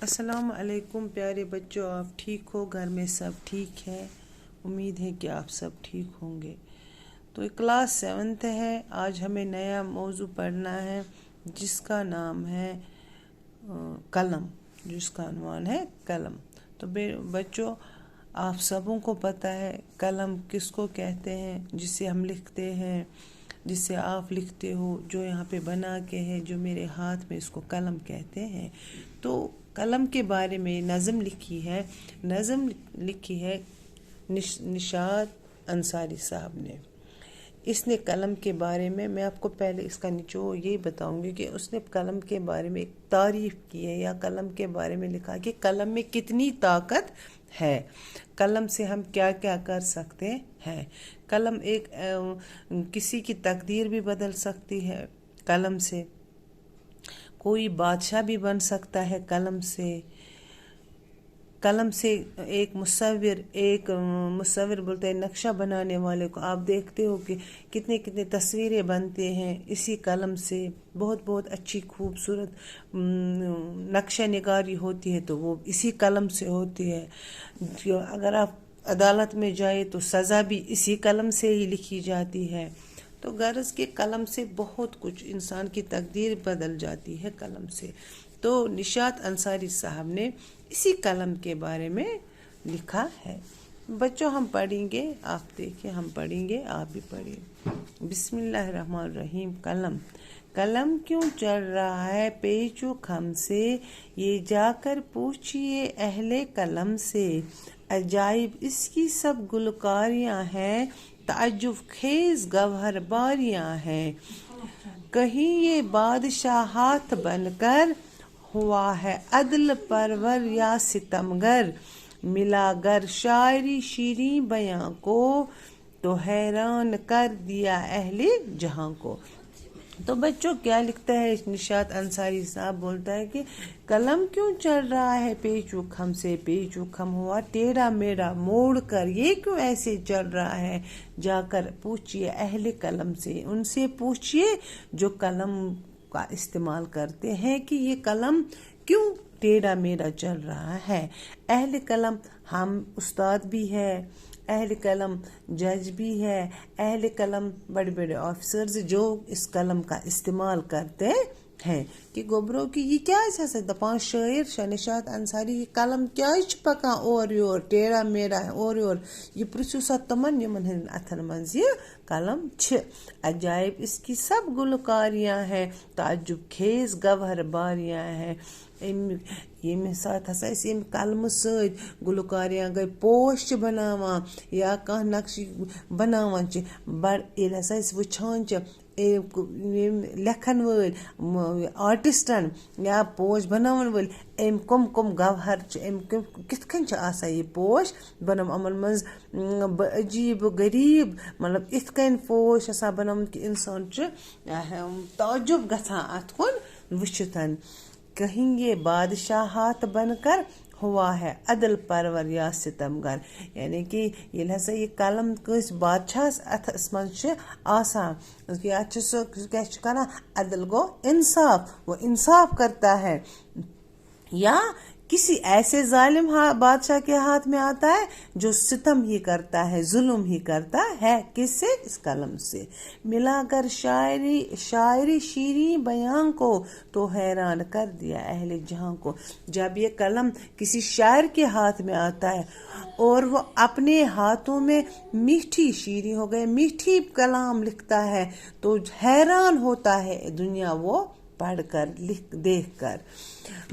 السلام علیکم پیارے بچوں، آپ ٹھیک ہو؟ گھر میں سب ٹھیک ہے؟ امید ہے کہ آپ سب ٹھیک ہوں گے۔ تو کلاس 7 ہے، آج ہمیں نیا موضوع پڑھنا ہے جس کا نام ہے قلم، جس کا عنوان ہے قلم۔ تو بچوں، آپ سبوں کو پتہ ہے قلم کس کو کہتے ہیں، جس سے ہم لکھتے ہیں، جس سے آپ لکھتے ہو، جو یہاں پہ بنا کے ہے، جو میرے ہاتھ میں، اس کو قلم کہتے ہیں۔ تو قلم کے بارے میں نظم لکھی ہے نشاط انصاری صاحب نے۔ اس نے قلم کے بارے میں آپ کو پہلے اس کا نچوڑ یہی بتاؤں گی کہ اس نے قلم کے بارے میں ایک تعریف کی ہے، یا قلم کے بارے میں لکھا کہ قلم میں کتنی طاقت ہے، قلم سے ہم کیا کیا کر سکتے ہیں۔ قلم کسی کی تقدیر بھی بدل سکتی ہے، قلم سے کوئی بادشاہ بھی بن سکتا ہے، قلم سے ایک مصور بولتے ہیں نقشہ بنانے والے کو، آپ دیکھتے ہو کہ کتنے تصویریں بنتے ہیں اسی قلم سے، بہت بہت اچھی خوبصورت نقشہ نگاری ہوتی ہے تو وہ اسی قلم سے ہوتی ہے۔ اگر آپ عدالت میں جائے تو سزا بھی اسی قلم سے ہی لکھی جاتی ہے۔ تو غرض کے قلم سے بہت کچھ، انسان کی تقدیر بدل جاتی ہے قلم سے۔ تو نشاط انصاری صاحب نے اسی قلم کے بارے میں لکھا ہے۔ بچوں ہم پڑھیں گے، آپ دیکھیں، ہم پڑھیں گے، آپ بھی پڑھیں۔ بسم اللہ الرحمن الرحیم۔ قلم کیوں چل رہا ہے پیچ و خم سے، یہ جا کر پوچھئے اہل قلم سے۔ عجائب اس کی سب گلوکاریاں ہیں، تعجب خیز گوہر باریاں ہیں۔ کہیں یہ بادشاہت بن کر ہوا ہے عدل پرور یا ستمگر، ملا گر شاعری شیریں بیاں کو، تو حیران کر دیا اہل جہاں کو۔ تو بچوں کیا لکھتا ہے نشاط انصاری صاحب؟ بولتا ہے کہ قلم کیوں چل رہا ہے پیچ و خم سے، پیچ و خم ہوا ٹیڑھا میڑھا موڑ کر، یہ کیوں ایسے چل رہا ہے؟ جا کر پوچھئے اہل قلم سے، ان سے پوچھئے جو قلم کا استعمال کرتے ہیں کہ یہ قلم کیوں ٹیڑھا میڑھا چل رہا ہے۔ اہل قلم ہم استاد بھی ہے، اہل قلم جج بھی ہے، اہل قلم بڑے بڑے آفیسرز جو اس قلم کا استعمال کرتے ہیں کہ گوبرو کی یہ کیا ہے دپان شاعر نشاط انصاری، یہ قلم کیا پکان اور یور ٹیڑھا میڑھا اور یور، یہ پرژھو سا تمن یمن ہند اتھن منز یہ قلم چھ۔ عجائب اس کی سب گلوکاریاں ہیں، تعجب خیز گوہر باریاں ہیں۔ یمہ ساتھ ہسا اس یم قلمہ ست گلوکاریاں گئی، پوش چھ بناوان یا کانٛہہ نقشہ بناوان چھ، بڑ ییٚلہِ ہسا أسۍ وٕچھان چھ لکھن وٲلۍ آرٹسٹن یا پوش بناون وٲلۍ، کم گوہر کتھ کٔنۍ چھ آسان یہ پوش بناوان، یِمن منٛز عجیب و غریب مطلب اتھ کٔنۍ پوش آسان بناومٕتۍ کہ انسان چھ تعجب گژھان اتھ کُن وٕچھِتھ۔ کہیں یہ بادشاہت بن کر ہوا ہے عدل پرور یا ستمگر، یعنی کہ ییٚلہِ ہسا یہ قلم کٲنٛسہِ بادشاہس اتھس منٛز چھ آسان، یا چھ سُہ کیاہ چھ کران، عدل گو انصاف، وہ انصاف کرتا ہے، یا کسی ایسے ظالم بادشاہ کے ہاتھ میں آتا ہے جو ستم ہی کرتا ہے، ظلم ہی کرتا ہے، کس سے؟ اس قلم سے۔ ملا کر شاعری شیریں بیاں کو، تو حیران کر دیا اہل جہاں کو۔ جب یہ قلم کسی شاعر کے ہاتھ میں آتا ہے اور وہ اپنے ہاتھوں میں میٹھی شیریں ہو گئے، میٹھی کلام لکھتا ہے، تو حیران ہوتا ہے دنیا وہ پڑھ کر دیکھ کر۔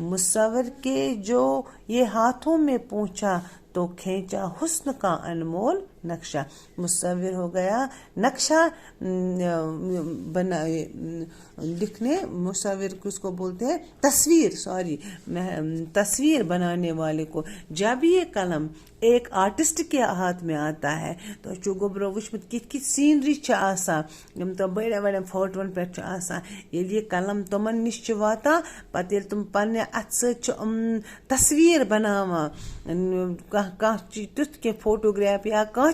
مصور کے جو یہ ہاتھوں میں پہنچا، تو کھینچا حسن کا انمول نقشہ۔ مصور ہو گیا نقشہ لکھنے، مصور کس کو بولتے ہیں؟ تصویر بنانے والے کو۔ جب یہ قلم ایک آرٹسٹ کے ہاتھ میں آتا ہے تو چھ گوبرو وچھمت کت سینری چھ آسان، یم تو بڑے فوٹون پہ چھ آسان، ییٚلہِ یہ قلم تمن نش چھ واتان، پتہ ییٚلہِ تم پننہِ اتھ سۭتۍ چھ تصویر بناوان، کانٛہہ تیُتھ کینٛہہ فوٹوگراف یا کانٛہہ